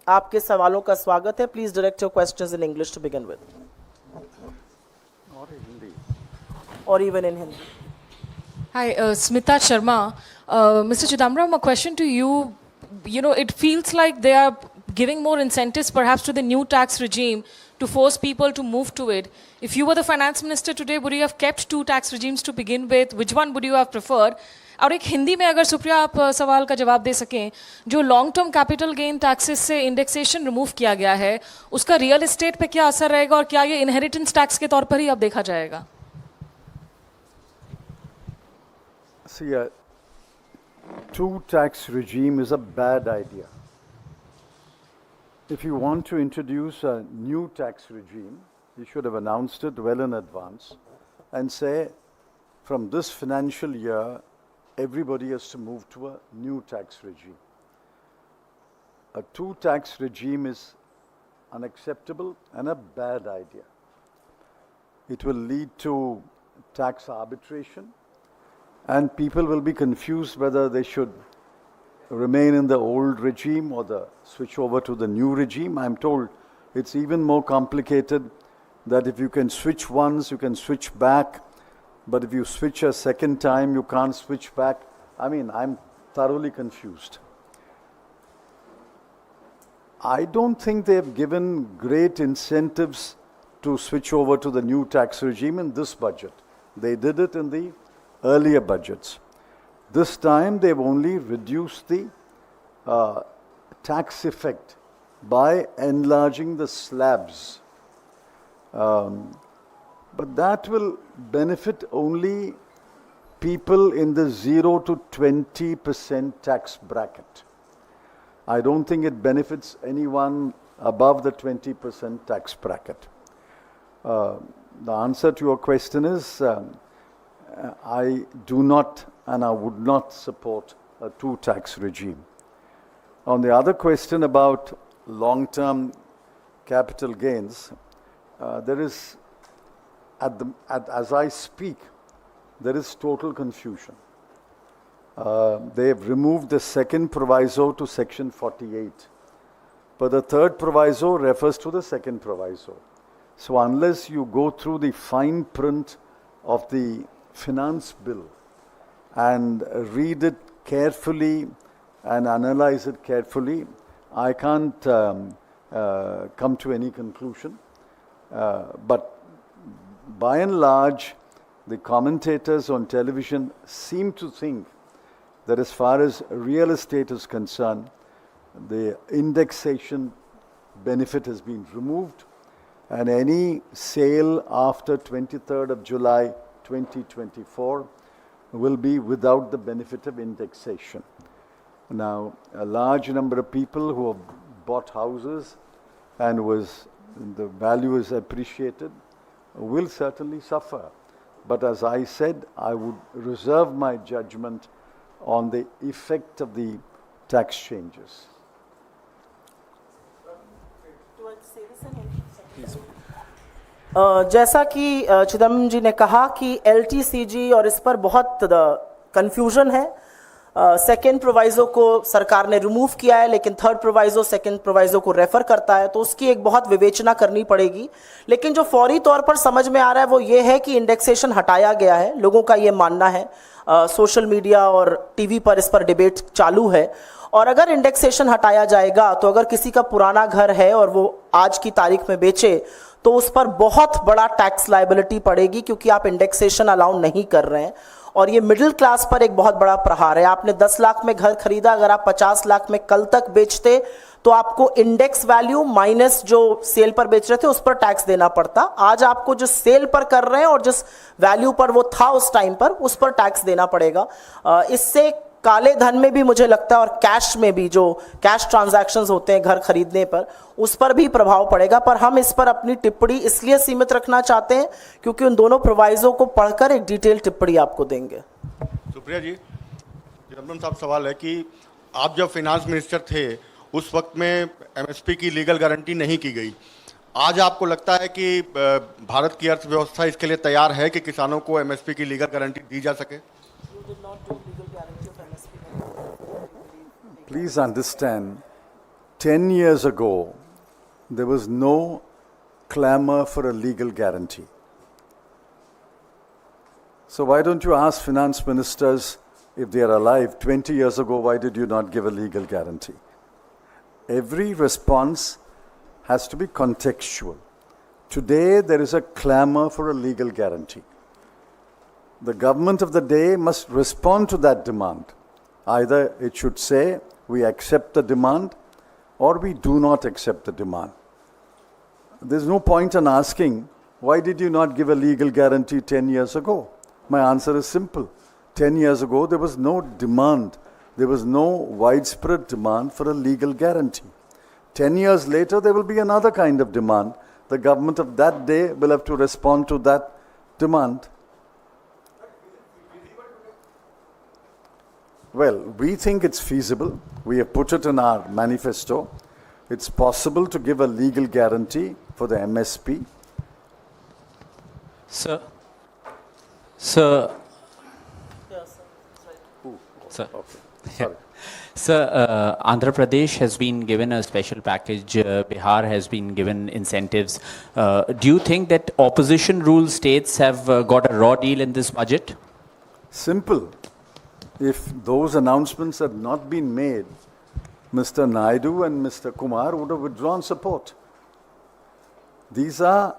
आपके सवालों का स्वागत है. Please direct your questions in English to begin with, or even in Hindi. Hi, Smita Sharma. Mr. Chidambaram, a question to you. You know, it feels like they are giving more incentives perhaps to the new tax regime to force people to move to it. If you were the finance minister today, would you have kept two tax regimes to begin with? Which one would you have preferred? और एक हिंदी में अगर सुप्रिया आप सवाल का जवाब दे सकें, जो long term capital gain taxes से इंडेक्सेशन रिमूव किया गया है, उसका रियल एस्टेट पे क्या असर रहेगा और क्या ये इनहेरिटेंस टैक्स के तौर पर ही अब देखा जाएगा? See, a two-tax regime is a bad idea. If you want to introduce a new tax regime, you should have announced it well in advance and say, from this financial year, everybody has to move to a new tax regime. A two-tax regime is unacceptable and a bad idea. It will lead to tax arbitration, and people will be confused whether they should remain in the old regime or switch over to the new regime. I'm told it's even more complicated, that if you can switch once, you can switch back, but if you switch a second time, you can't switch back. I mean, I'm thoroughly confused. I don't think they've given great incentives to switch over to the new tax regime in this budget. They did it in the earlier budgets. This time they've only reduced the tax effect by enlarging the slabs. But that will benefit only people in the 0 to 20% tax bracket. I don't think it benefits anyone above the 20% tax bracket. The answer to your question is, I do not and I would not support a two-tax regime. On the other question about long-term capital gains, there is, as I speak, there is total confusion. They have removed the second proviso to section 48, but the third proviso refers to the second proviso. So unless you go through the fine print of the finance bill and read it carefully and analyze it carefully, I can't come to any conclusion. But by and large, the commentators on television seem to think that as far as real estate is concerned, the indexation benefit has been removed, and any sale after 23rd of July 2024 will be without the benefit of indexation. Now, a large number of people who have bought houses and the value is appreciated will certainly suffer. But as I said, I would reserve my judgment on the effect of the tax changes. जैसा कि चिदम्बरम जी ने कहा कि LTCG और इस पर बहुत confusion है. सेकेंड प्रोवाइजो को सरकार ने रिमूव किया है, लेकिन थर्ड प्रोवाइजो सेकेंड प्रोवाइजो को रेफर करता है, तो उसकी एक बहुत विवेचना करनी पड़ेगी. लेकिन जो फौरी तौर पर समझ में आ रहा है वो ये है कि इंडेक्सेशन हटाया गया है. लोगों का ये मानना है, सोशल मीडिया और टीवी पर इस पर डिबेट चालू है. और अगर इंडेक्सेशन हटाया जाएगा तो अगर किसी का पुराना घर है और वो आज की तारीख में बेचे तो उस पर बहुत बड़ा टैक्स लायबिलिटी पड़ेगी, क्योंकि आप इंडेक्सेशन अलाउ नहीं कर रहे हैं. और ये मिडिल क्लास पर एक बहुत बड़ा प्रहार है. आपने 10 लाख में घर खरीदा, अगर आप 50 लाख में कल तक बेचते तो आपको इंडेक्स वैल्यू माइनस जो सेल पर बेच रहे थे उस पर टैक्स देना पड़ता. आज आपको जो सेल पर कर रहे हैं और जिस वैल्यू पर वो था उस टाइम पर, उस पर टैक्स देना पड़ेगा. इससे काले धन में भी मुझे लगता है और कैश में भी, जो कैश ट्रांजैक्शंस होते हैं घर खरीदने पर, उस पर भी प्रभाव पड़ेगा. पर हम इस पर अपनी टिप्पणी इसलिए सीमित रखना चाहते हैं क्योंकि उन दोनों प्रोवाइजो को पढ़कर एक डिटेल टिप्पणी आपको देंगे. सुप्रिया जी, चिदम्बरम साहब, सवाल है कि आप जब फाइनेंस मिनिस्टर थे उस वक्त में MSP की लीगल गारंटी नहीं की गई. आज आपको लगता है कि भारत की अर्थव्यवस्था इसके लिए तैयार है कि किसानों को MSP की लीगल गारंटी दी जा सके? Please understand, 10 years ago, there was no clamor for a legal guarantee. So why don't you ask finance ministers if they are alive 20 years ago, why did you not give a legal guarantee? Every response has to be contextual. Today, there is a clamor for a legal guarantee. The government of the day must respond to that demand. Either it should say, we accept the demand, or we do not accept the demand. There's no point in asking, why did you not give a legal guarantee 10 years ago? My answer is simple. 10 years ago, there was no demand. There was no widespread demand for a legal guarantee. 10 years later, there will be another kind of demand. The government of that day will have to respond to that demand. Well, we think it's feasible. We have put it in our manifesto. It's possible to give a legal guarantee for the MSP. Sir, Andhra Pradesh has been given a special package. Bihar has been given incentives. Do you think that opposition rule states have got a raw deal in this budget? Simple. If those announcements had not been made, Mr. Naidu and Mr. Kumar would have withdrawn support. These are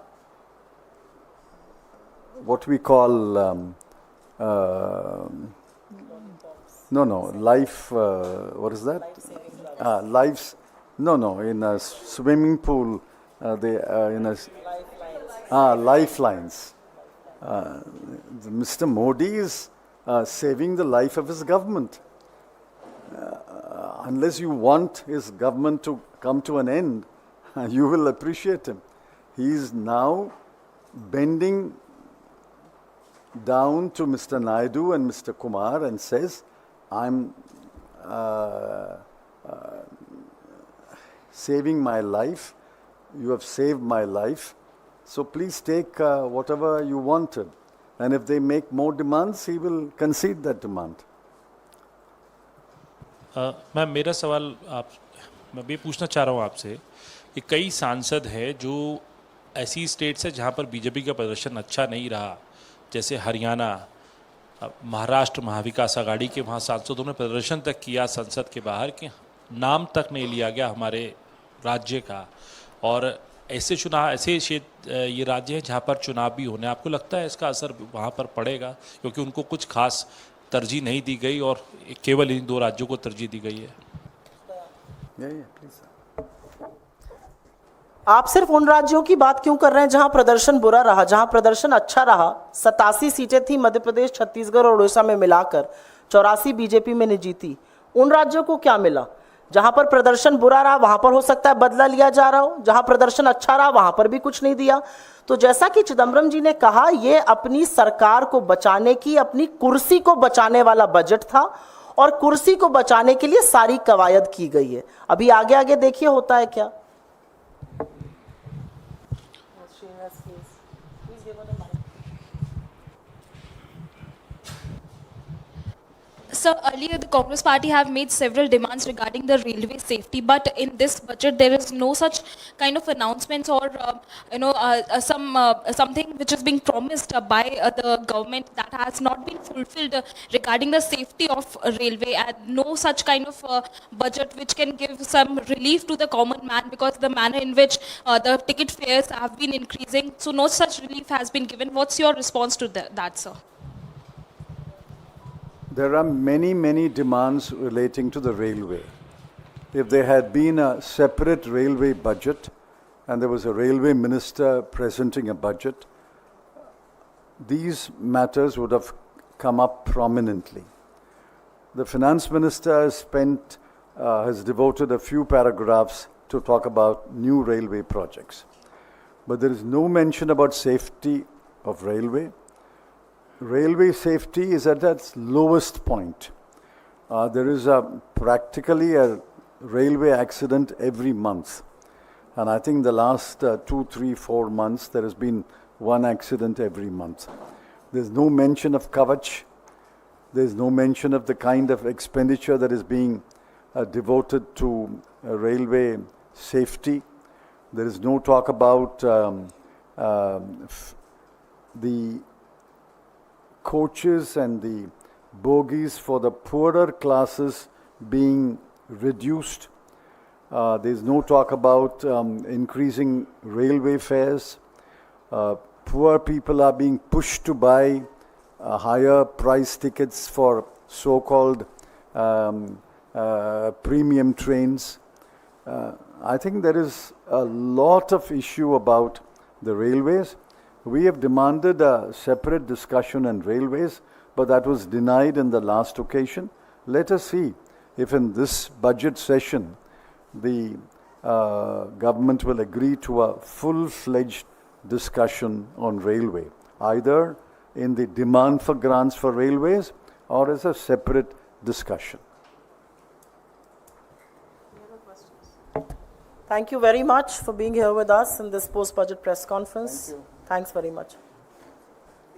what we call life, what is that? Lives, in a swimming pool, lifelines. Mr. Modi is saving the life of his government. Unless you want his government to come to an end, you will appreciate him. He is now bending down to Mr. Naidu and Mr. Kumar and says, I'm saving my life, you have saved my life, so please take whatever you wanted. And if they make more demands, he will concede that demand. Ma'am मेरा सवाल मैं भी पूछना चाह रहा हूँ आपसे कि कई सांसद हैं जो ऐसी स्टेट्स है जहाँ पर बीजेपी का प्रदर्शन अच्छा नहीं रहा, जैसे हरियाणा, महाराष्ट्र महाविकास आघाड़ी के वहाँ सांसदों ने प्रदर्शन तक किया संसद के बाहर कि नाम तक नहीं लिया गया हमारे राज्य का, और ऐसे चुनाव ऐसे ये राज्य हैं जहाँ पर चुनाव भी होने, आपको लगता है इसका असर वहाँ पर पड़ेगा क्योंकि उनको कुछ खास तरजीह नहीं दी गई और केवल इन दो राज्यों को तरजीह दी गई है? आप सिर्फ उन राज्यों की बात क्यों कर रहे हैं जहां प्रदर्शन बुरा रहा? जहां प्रदर्शन अच्छा रहा, 87 सीटें थी मध्य प्रदेश, छत्तीसगढ़ और उड़ीसा में मिलाकर, 84 बीजेपी में ने जीती। उन राज्यों को क्या मिला? जहां पर प्रदर्शन बुरा रहा वहां पर हो सकता है बदला लिया जा रहा हो, जहां प्रदर्शन अच्छा रहा वहां पर भी कुछ नहीं दिया। तो जैसा कि चिदम्बरम जी ने कहा, यह अपनी सरकार को बचाने की, अपनी कुर्सी को बचाने वाला बजट था और कुर्सी को बचाने के लिए सारी कवायद की गई है। अभी आगे आगे देखिए होता है क्या। Sir, earlier the Congress party have made several demands regarding the railway safety, but in this budget there is no such kind of announcements or something which is being promised by the government that has not been fulfilled regarding the safety of railway, and no such kind of budget which can give some relief to the common man, because the manner in which the ticket fares have been increasing, so no such relief has been given. What's your response to that, sir? There are many, many demands relating to the railway. If there had been a separate railway budget and there was a railway minister presenting a budget, these matters would have come up prominently. The finance minister has devoted a few paragraphs to talk about new railway projects. But there is no mention about safety of railway. Railway safety is at its lowest point. There is practically a railway accident every month. And I think the last 2, 3, 4 months, there has been one accident every month. There's no mention of Kavach. There's no mention of the kind of expenditure that is being devoted to railway safety. There is no talk about the coaches and the bogies for the poorer classes being reduced. There is no talk about increasing railway fares. Poor people are being pushed to buy higher price tickets for so-called premium trains. I think there is a lot of issue about the railways. We have demanded a separate discussion on railways, but that was denied in the last occasion. Let us see if in this budget session the government will agree to a full-fledged discussion on railway, either in the demand for grants for railways or as a separate discussion. Thank you very much for being here with us in this post-budget press conference. Thanks very much.